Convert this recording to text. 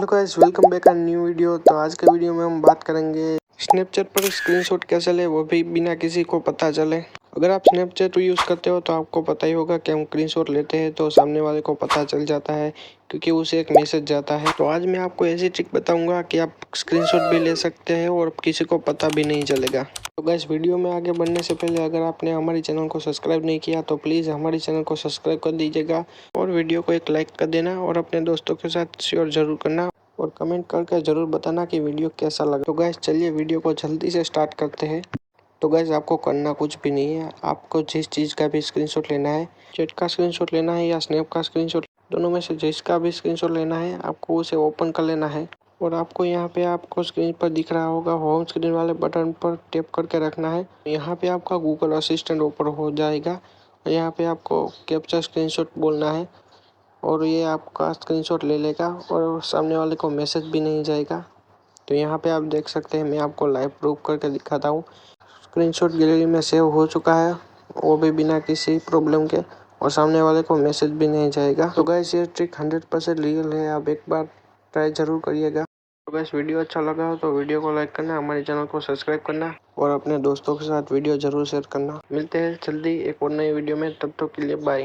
Hello guys, welcome back आ new video. तो आज के वीडियो में हम बात करेंगे स्नैपचैट पर स्क्रीनशॉट कैसे ले, वो भी बिना किसी को पता चले। अगर आप स्नैपचैट यूज़ करते हो तो आपको पता ही होगा कि हम स्क्रीनशॉट लेते हैं तो सामने वाले को पता चल जाता है, क्योंकि उसे एक मैसेज जाता है। तो आज मैं आपको ऐसी ट्रिक बताऊंगा कि आप स्क्रीनशॉट भी ले सकते हैं और किसी को पता भी नहीं चलेगा। तो गाइस, वीडियो में आगे बढ़ने से पहले अगर आपने हमारे चैनल को सब्सक्राइब नहीं किया तो प्लीज़ हमारे चैनल को सब्सक्राइब कर दीजिएगा और वीडियो को एक लाइक कर देना और अपने दोस्तों के साथ शेयर जरूर करना और कमेंट करके ज़रूर बताना कि वीडियो कैसा लगा। तो गैस चलिए वीडियो को जल्दी से स्टार्ट करते हैं। तो गैस आपको करना कुछ भी नहीं है, आपको जिस चीज़ का भी स्क्रीनशॉट लेना है, चैट का स्क्रीनशॉट लेना है या स्नैप का स्क्रीनशॉट, दोनों में से जिसका भी स्क्रीनशॉट लेना है आपको उसे ओपन कर लेना है। और आपको यहाँ पे आपको स्क्रीन पर दिख रहा होगा होम स्क्रीन वाले बटन पर टैप करके रखना है। यहाँ पे आपका गूगल असिस्टेंट ओपन हो जाएगा। यहाँ पे आपको कैप्चर स्क्रीनशॉट बोलना है और ये आपका स्क्रीनशॉट ले लेगा और सामने वाले को मैसेज भी नहीं जाएगा। तो यहाँ पे आप देख सकते हैं, मैं आपको लाइव प्रूफ करके दिखाता हूँ। स्क्रीनशॉट गैलरी में सेव हो चुका है, वो भी बिना किसी प्रॉब्लम के, और सामने वाले को मैसेज भी नहीं जाएगा। तो गाइस ये ट्रिक 100% रियल है, आप एक बार ट्राई जरूर करिएगा। तो गाइस वीडियो अच्छा लगा हो तो वीडियो को लाइक करना, हमारे चैनल को सब्सक्राइब करना और अपने दोस्तों के साथ वीडियो जरूर शेयर करना। मिलते हैं जल्दी एक और नई वीडियो में, तब तक के लिए बाय।